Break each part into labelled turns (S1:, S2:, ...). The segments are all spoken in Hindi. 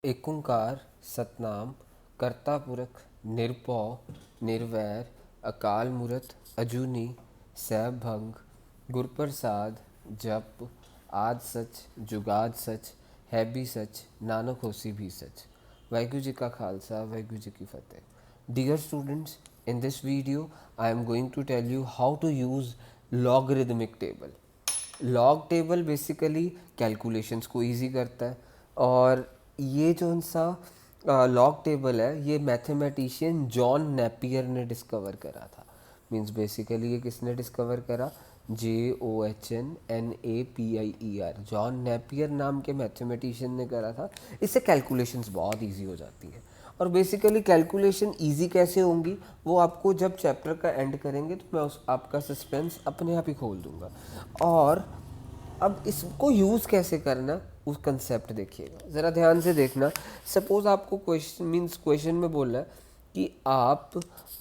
S1: एक ओंकार सतनाम करता पुरख निरभौ निर्वैर अकाल मूरत अजूनी सैभ भंग गुरप्रसाद जप आद सच जुगाद सच है भी सच नानक होसी भी सच। वाहिगुरु जी का खालसा वाहिगुरु जी की फतेह। Dear students, in this video I am going to tell you how to use logarithmic table। Log table basically calculations को इजी करता है और ये जो सा लॉग टेबल है ये मैथमेटिशियन जॉन नेपियर ने डिस्कवर करा था। मींस बेसिकली ये किसने डिस्कवर करा? JOHNNAPIER, जॉन नेपियर नाम के मैथमेटिशियन ने करा था। इससे कैलकुलेशंस बहुत इजी हो जाती है और बेसिकली कैलकुलेशन इजी कैसे होंगी वो आपको जब चैप्टर का एंड करेंगे तो मैं उस आपका सस्पेंस अपने आप ही खोल दूंगा। और अब इसको यूज़ कैसे करना उस कंसेप्ट देखिएगा, ज़रा ध्यान से देखना। सपोज आपको क्वेश्चन में बोल रहा है कि आप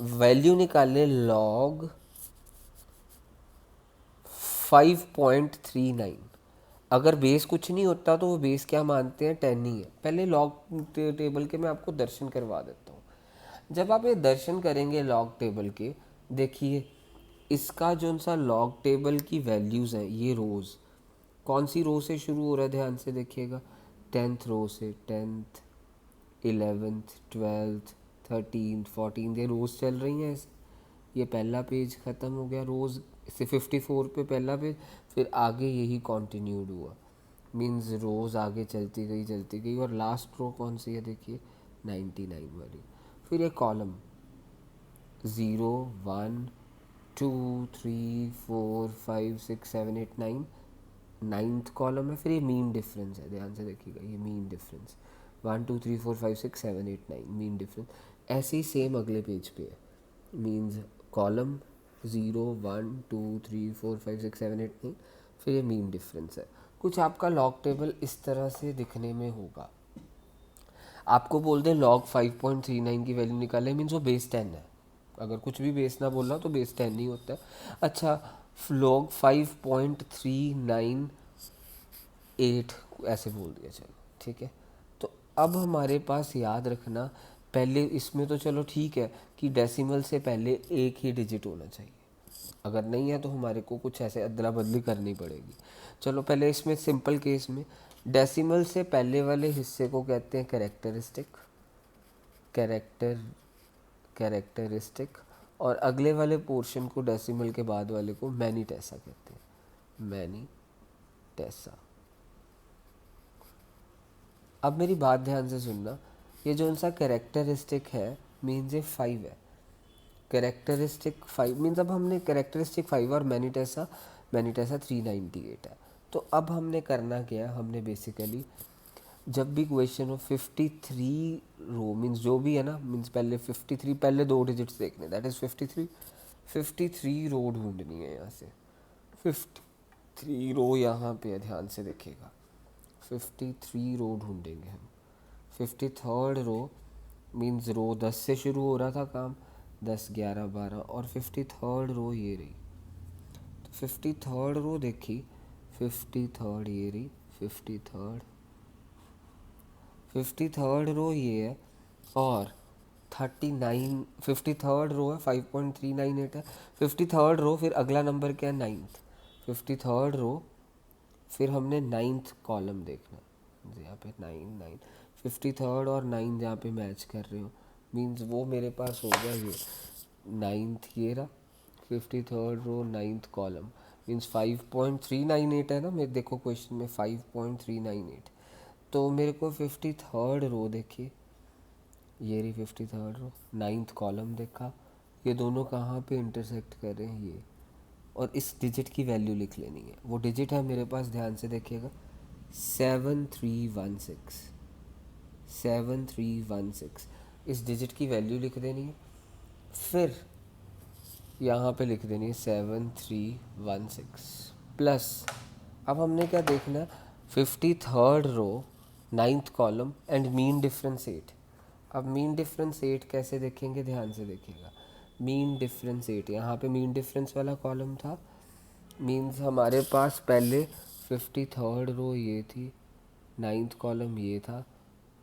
S1: वैल्यू निकालें लॉग 5.39। अगर बेस कुछ नहीं होता तो वो बेस क्या मानते हैं? 10 ही है। पहले लॉग टेबल के मैं आपको दर्शन करवा देता हूँ। जब आप ये दर्शन करेंगे लॉग टेबल के, देखिए इसका जो सा लॉग टेबल की वैल्यूज़ हैं ये रोज़ कौन सी रो से शुरू हो रहा है ध्यान से देखिएगा। 10th रो से, 10th 11th 12th 13th 14th ये रोज़ चल रही हैं। ये पहला पेज ख़त्म हो गया रोज़ से 54 पे पहला पेज, फिर आगे यही कंटिन्यूड हुआ। मींस रोज़ आगे चलती गई और लास्ट रो कौन सी है देखिए 99 वाली। फिर ये कॉलम 0 1 2 3 4 5 6 7 8 9 नाइन्थ कॉलम है। फिर ये मीन डिफरेंस है, ध्यान से देखिएगा ये मीन डिफरेंस 1 2 3 4 5 6 7 8 9 मीन डिफरेंस। ऐसे ही सेम अगले पेज पे है। मीन्स कॉलम 0 1 2 3 4 5 6 7 8 9, फिर ये मीन डिफरेंस है। कुछ आपका लॉग टेबल इस तरह से दिखने में होगा। आपको बोल दें लॉग 5.39 की वैल्यू निकालें, मीन्स वो बेस 10 है। अगर कुछ भी बेस ना बोलना तो बेस 10 ही होता है। अच्छा, लॉग 5.398 ऐसे बोल दिया, चलो ठीक है। तो अब हमारे पास याद रखना, पहले इसमें तो चलो ठीक है कि डेसिमल से पहले एक ही डिजिट होना चाहिए। अगर नहीं है तो हमारे को कुछ ऐसे अदला बदली करनी पड़ेगी। चलो पहले इसमें सिंपल केस में डेसिमल से पहले वाले हिस्से को कहते हैं कैरेक्टरिस्टिक, कैरेक्टर कैरेक्टरिस्टिक, और अगले वाले पोर्शन को डेसिमल के बाद वाले को मैनी टेसा कहते हैं, मैनी टेसा। अब मेरी बात ध्यान से सुनना, ये जो उनसा कैरेक्टरिस्टिक है मीन्स ये 5 है। कैरेक्टरिस्टिक 5 मीन्स अब हमने कैरेक्टरिस्टिक 5 और मैनीटेसा 398 है। तो अब हमने करना क्या है, हमने बेसिकली जब भी क्वेश्चन हो 53 रो मीन्स जो भी है ना, मीन्स पहले 53 पहले दो डिजिट्स देखने, दैट इज़ 53 रो ढूंढनी है यहाँ से। 53 रो यहाँ पे है, ध्यान से देखिएगा। 53 रो ढूंढेंगे हम। 53rd रो मीन्स रो 10 से शुरू हो रहा था काम, 10 11 12, और 53rd रो ये रही। तो 53rd रो देखी, 53rd ये रही, 53rd रो ये है, और 53rd रो है 5.398 है। 53rd रो फिर अगला नंबर क्या है 9th। 53rd रो फिर हमने 9th कॉलम देखना, यहाँ पे 9 53rd और 9 जहाँ पे मैच कर रहे हो, मीन्स वो मेरे पास हो गया ये 9th ये रहा। 53rd row 9th column means 5.398 है ना, मेरे देखो क्वेश्चन में 5.398। तो मेरे को 53rd रो देखिए, ये रही 53rd रो, 9th कॉलम देखा, ये दोनों कहाँ पे इंटरसेक्ट कर रहे हैं ये, और इस डिजिट की वैल्यू लिख लेनी है। वो डिजिट है मेरे पास, ध्यान से देखिएगा 7316, 7316। इस डिजिट की वैल्यू लिख देनी है, फिर यहाँ पे लिख देनी है 7316 प्लस। अब हमने क्या देखना है, 53rd row 9th column and mean difference 8। अब मीन डिफरेंस 8 कैसे देखेंगे, ध्यान से देखिएगा। मीन डिफरेंस 8, यहाँ पे मीन डिफरेंस वाला कॉलम था, मीन्स हमारे पास पहले 53rd रो ये थी, 9th कॉलम ये था,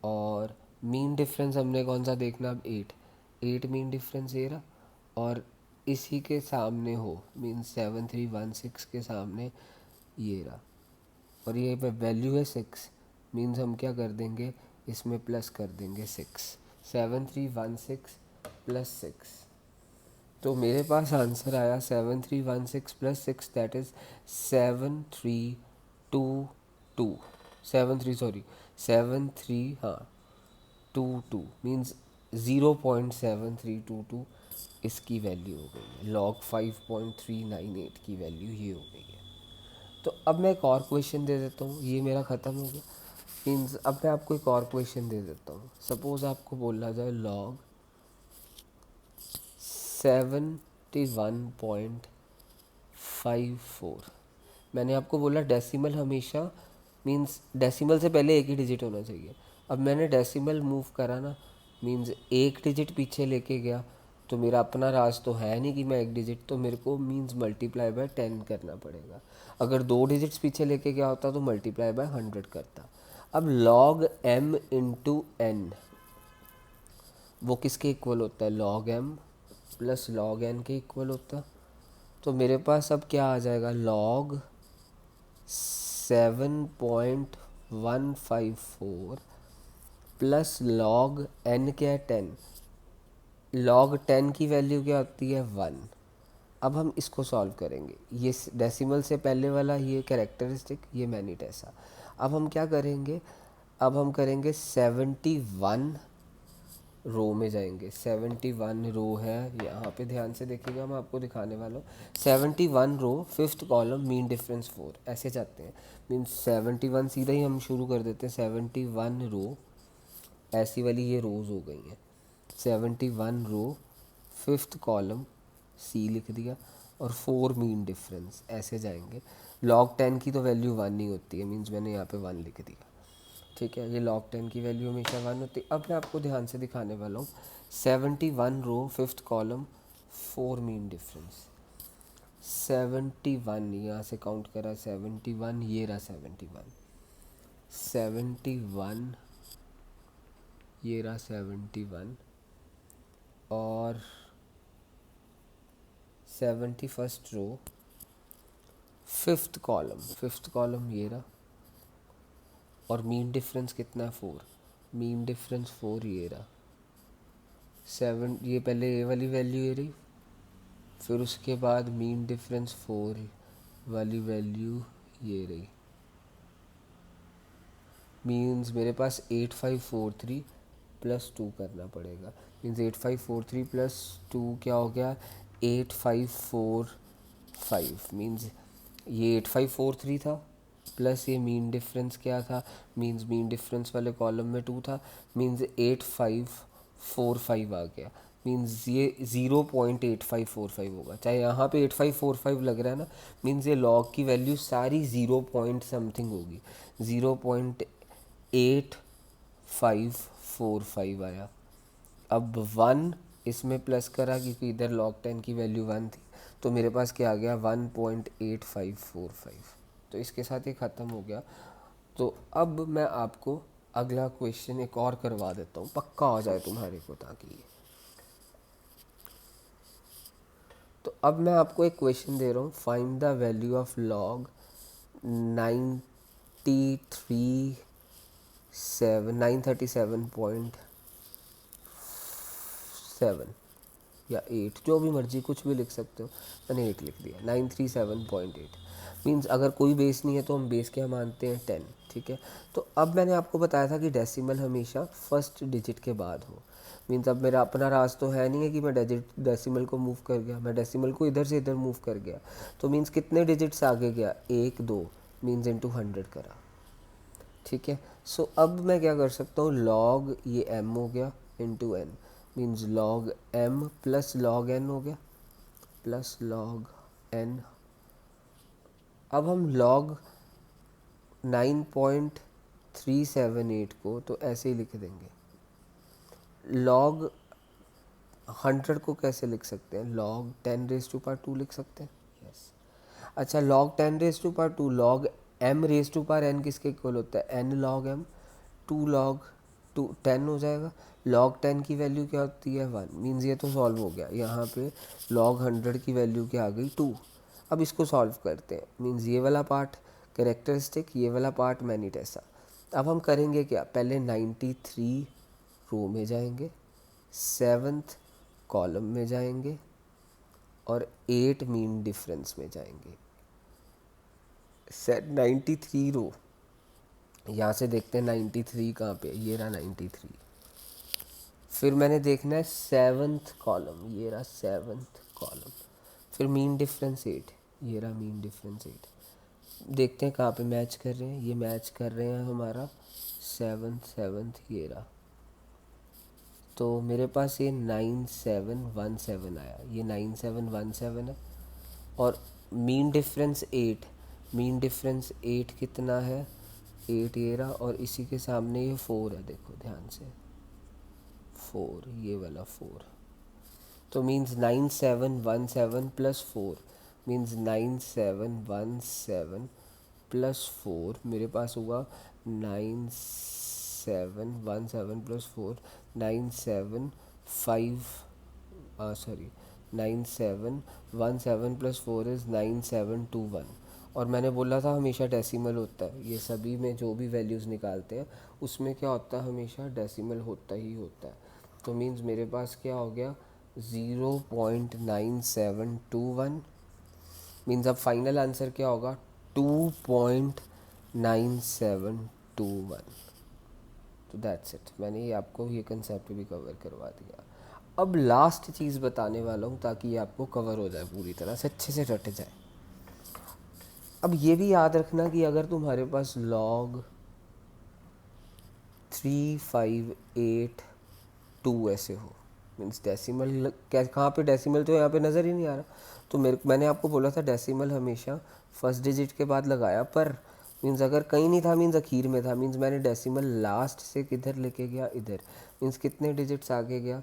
S1: और मीन डिफरेंस हमने कौन सा देखना, अब 8 मीन डिफरेंस ये रहा, और इसी के सामने हो मीन 7316 के सामने ये रहा, और ये वैल्यू है 6, मीन्स हम क्या कर देंगे, इसमें प्लस कर देंगे 6, 7316 प्लस 6। तो मेरे पास आंसर आया 7316 प्लस 6, दैट इज़ 7322, 73 हाँ 22 मीन्स 0.7322 इसकी वैल्यू हो गई है, लॉग 5.398 की वैल्यू ये हो गई है। तो अब मैं एक और क्वेश्चन दे देता हूँ, ये मेरा ख़त्म हो गया। मीन्स अब मैं आपको एक और क्वेश्चन दे देता हूँ। सपोज़ आपको बोला जाए लॉग 71.54। मैंने आपको बोला डेसिमल हमेशा मीन्स डेसिमल से पहले एक ही डिजिट होना चाहिए। अब मैंने डेसिमल मूव करा ना, मीन्स एक डिजिट पीछे लेके गया, तो मेरा अपना राज तो है नहीं कि मैं एक डिजिट, तो मेरे को मीन्स मल्टीप्लाई बाय 10 करना पड़ेगा। अगर 2 डिजिट्स पीछे लेके गया होता तो मल्टीप्लाई बाय 100 करता। अब लॉग m इंटू एन वो किसके इक्वल होता है, log m plus log n के इक्वल होता। तो मेरे पास अब क्या आ जाएगा, लॉग 7.154 प्लस लॉग n क्या है 10, लॉग 10 की वैल्यू क्या होती है 1। अब हम इसको सॉल्व करेंगे, ये डेसिमल से पहले वाला ये कैरेक्टरिस्टिक, ये मैनिट ऐसा। अब हम क्या करेंगे, अब हम करेंगे 71 रो में जाएंगे। 71 रो है यहाँ पे, ध्यान से देखिएगा, मैं आपको दिखाने वाला हूँ। 71 रो, फिफ्थ कॉलम, मीन डिफरेंस 4, ऐसे जाते हैं। मीन्स 71 सीधा ही हम शुरू कर देते हैं। 71 रो, ऐसी वाली ये रोज़ हो गई हैं। 71 रो, फिफ्थ कॉलम, सी लिख दिया, और 4 मीन डिफरेंस, ऐसे जाएंगे। लॉग 10 की तो वैल्यू 1 ही होती है, मीन्स मैंने यहाँ पे 1 लिख दिया। ठीक है, ये लॉग 10 की वैल्यू हमेशा 1 होती है। अब मैं आपको ध्यान से दिखाने वाला हूँ। 71 रो, फिफ्थ कॉलम, 4 मीन डिफरेंस। 71 यहाँ से काउंट करा, 71 ये रहा, 71 ये रहा 71, और 71st रो, फिफ्थ कॉलम ये रहा, और मीन डिफरेंस कितना है 4, मीन डिफरेंस 4 ये रहा। 7 ये पहले ये वाली वैल्यू ये रही, फिर उसके बाद मीन डिफरेंस 4 वाली वैल्यू ये रही। मीन्स मेरे पास 8543 प्लस 2 करना पड़ेगा। मीन्स 8543 प्लस 2 क्या हो गया, 8545। मीन्स ये 8543 था, प्लस ये मीन डिफरेंस क्या था, मीन्स मीन डिफरेंस वाले कॉलम में 2 था, मीन्स 8545 आ गया। मीन्स ये 0.8545 होगा। चाहे यहाँ पे 8545 लग रहा है ना, मीन्स ये लॉग की वैल्यू सारी 0 पॉइंट समथिंग होगी, 0.8545 आया। अब 1 इसमें प्लस करा क्योंकि इधर लॉग 10 की वैल्यू 1 थी, तो मेरे पास क्या आ गया 1.8545। तो इसके साथ ये ख़त्म हो गया। तो अब मैं आपको अगला क्वेश्चन एक और करवा देता हूँ, पक्का हो जाए तुम्हारे को, ताकि ये। तो अब मैं आपको एक क्वेश्चन दे रहा हूँ, find the value of log 937.7 या 8, जो भी मर्जी कुछ भी लिख सकते हो। मैंने 8 लिख दिया, 937.8। मीन्स अगर कोई बेस नहीं है तो हम बेस क्या मानते हैं 10। ठीक है, तो अब मैंने आपको बताया था कि डेसिमल हमेशा फर्स्ट डिजिट के बाद हो। मीन्स अब मेरा अपना राज तो है नहीं है कि मैं डेसिमल को मूव कर गया, मैं डेसिमल को इधर से इधर मूव कर गया। तो मीन्स कितने डिजिट्स आगे गया, 1 2, मीन्स इंटू 100 करा। ठीक है, सो अब मैं क्या कर सकता हूँ, लॉग ये m हो गया into N, means log m plus log n हो गया, प्लस लॉग n। अब हम लॉग 9.378 को तो ऐसे ही लिख देंगे। लॉग 100 को कैसे लिख सकते हैं, लॉग 10 रेज टू पावर 2 लिख सकते हैं। यस, अच्छा, log 10 raise to power 2, log m raise to power n किसके इक्वल होता है, n लॉग m, 2 लॉग 10 हो जाएगा। log 10 की वैल्यू क्या होती है 1, मीन्स ये तो सॉल्व हो गया। यहाँ पे log 100 की वैल्यू क्या आ गई 2। अब इसको सॉल्व करते हैं, मीन्स ये वाला पार्ट कैरेक्टरिस्टिक, ये वाला पार्ट मैनीट ऐसा। अब हम करेंगे क्या, पहले 93 रो में जाएंगे, 7th कॉलम में जाएंगे और 8 मीन डिफरेंस में जाएंगे। सेट 93 रो, यहाँ से देखते हैं 93 कहाँ पे, ये रहा 93। फिर मैंने देखना है 7th कॉलम, ये रहा 7th कॉलम। फिर मीन डिफरेंस 8, ये रहा मीन डिफरेंस 8। देखते हैं कहाँ पे मैच कर रहे हैं, ये मैच कर रहे हैं हमारा 7th ये रहा। तो मेरे पास ये 9717 आया, ये 9717 है। और मीन डिफरेंस 8, मीन डिफरेंस 8 कितना है 8 ये रहा, और इसी के सामने ये 4 है, देखो ध्यान से 4, ये वाला 4। तो मीन्स 9717 प्लस 4, मीन्स 9717 प्लस 4 मेरे पास हुआ 9717 प्लस 4 975 सॉरी 9717 प्लस 4 इज़ 9721। और मैंने बोला था हमेशा डेसिमल होता है, ये सभी में जो भी वैल्यूज़ निकालते हैं उसमें क्या होता है, हमेशा डेसिमल होता ही होता है। तो मीन्स मेरे पास क्या हो गया 0.9721, मीन्स अब फाइनल आंसर क्या होगा 2.9721। तो दैट्स इट, मैंने ये आपको ये कंसेप्ट भी कवर करवा दिया। अब लास्ट चीज़ बताने वाला हूँ ताकि ये आपको कवर हो जाए पूरी तरह से, अच्छे से रट जाए। अब ये भी याद रखना कि अगर तुम्हारे पास log 3582 ऐसे हो, मीन्स डेसिमल कहाँ पे डेसिमल, तो यहाँ पे नज़र ही नहीं आ रहा। तो मैंने आपको बोला था डेसिमल हमेशा फर्स्ट डिजिट के बाद लगाया, पर मीन्स अगर कहीं नहीं था मीन्स आखिर में था, मीन्स मैंने डेसिमल लास्ट से किधर लेके गया इधर, मीन्स कितने डिजिट्स आगे गया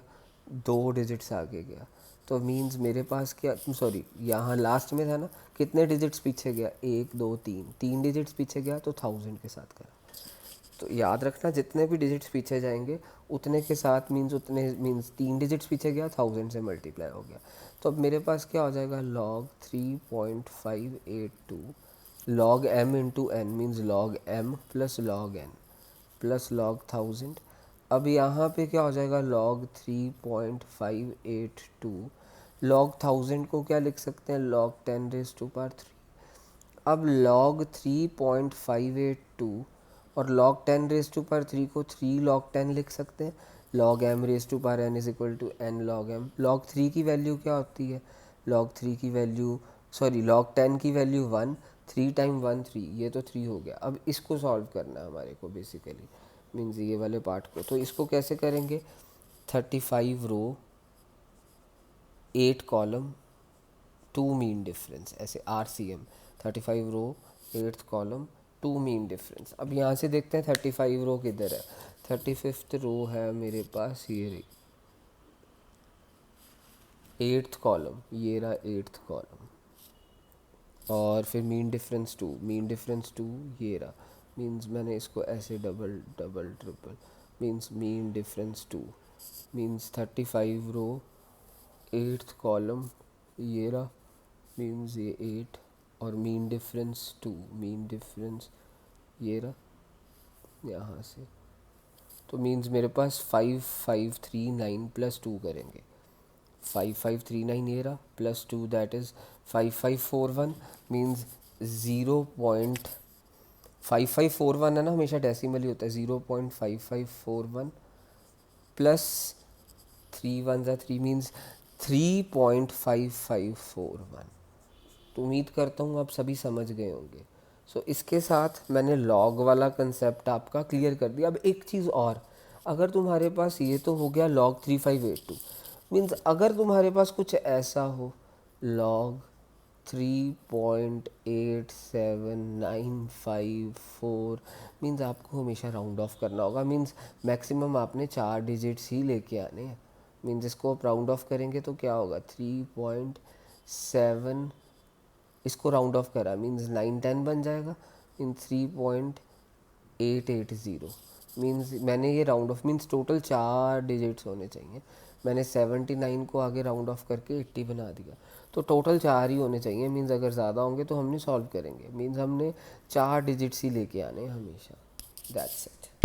S1: 2 डिजिट्स आगे गया। तो मीन्स मेरे पास क्या, सॉरी यहाँ लास्ट में था ना, कितने डिजिट्स पीछे गया 1 2 3, 3 डिजिट्स पीछे गया तो 1000 के साथ करा। तो याद रखना जितने भी डिजिट्स पीछे जाएंगे उतने के साथ मीन्स उतने, मीन्स 3 डिजिट्स पीछे गया 1000 से मल्टीप्लाई हो गया। तो अब मेरे पास क्या हो जाएगा log 3.582 log m into N, means log m plus log n plus log 1000। अब यहाँ पे क्या हो जाएगा log 3.582 log 1000 को क्या लिख सकते हैं log 10⁻3। अब log 3.582 और log 10⁻3 को 3 log 10 लिख सकते हैं। log m⁻n is equal to n log m। log 3 की वैल्यू क्या होती है, log 3 की वैल्यू, सॉरी log 10 की वैल्यू 1, 3 टाइम 1 3, ये तो 3 हो गया। अब इसको सॉल्व करना है हमारे को बेसिकली, मीन्स ये वाले पार्ट को। तो इसको कैसे करेंगे, 35 रो 8 कॉलम 2 मीन डिफरेंस, ऐसे RCM 35 रो 8th कॉलम 2 मीन डिफरेंस। अब यहाँ से देखते हैं 35 रो किधर है, 35th रो है मेरे पास ये रही 8th कॉलम, ये रहा 8th कॉलम। और फिर मीन डिफरेंस 2, मीन डिफरेंस 2 ये रहा, मीन्स मैंने इसको ऐसे double double triple, means mean difference 2, means 35 रो 8th कॉलम ये रहा, मीन्स ये 8 और मीन डिफरेंस 2, मीन डिफरेंस ये रहा यहाँ से। तो मीन्स मेरे पास 5539 प्लस 2 करेंगे, 5539 ये रहा प्लस 2 दैट इज़ 5541, मीन्स 0.5541 है ना, हमेशा डेसिमल ही होता है, 0.5541 प्लस 3 1 ज़ा 3 मीन्स 3.5541। तो उम्मीद करता हूँ आप सभी समझ गए होंगे। सो इसके साथ मैंने लॉग वाला कंसेप्ट आपका क्लियर कर दिया। अब एक चीज़ और, अगर तुम्हारे पास ये तो हो गया log 3582, मीन्स अगर तुम्हारे पास कुछ ऐसा हो log 3.87954, मीन्स आपको हमेशा राउंड ऑफ करना होगा, मीन्स मैक्सिमम आपने 4 डिजिट्स ही लेके आने हैं। मीन्स इसको आप राउंड ऑफ करेंगे तो क्या होगा 3.7, इसको राउंड ऑफ करा मीन्स 910 बन जाएगा, इन 3.880, मीन्स मैंने ये round of, means total 4 digits होने चाहिए। मैंने 79 को आगे राउंड ऑफ करके 80 बना दिया, तो टोटल 4 ही होने चाहिए। मीन्स अगर ज़्यादा होंगे तो हमने सॉल्व करेंगे, मीन्स हमने 4 डिजिट्स ही लेके आने हैं हमेशा। That's it.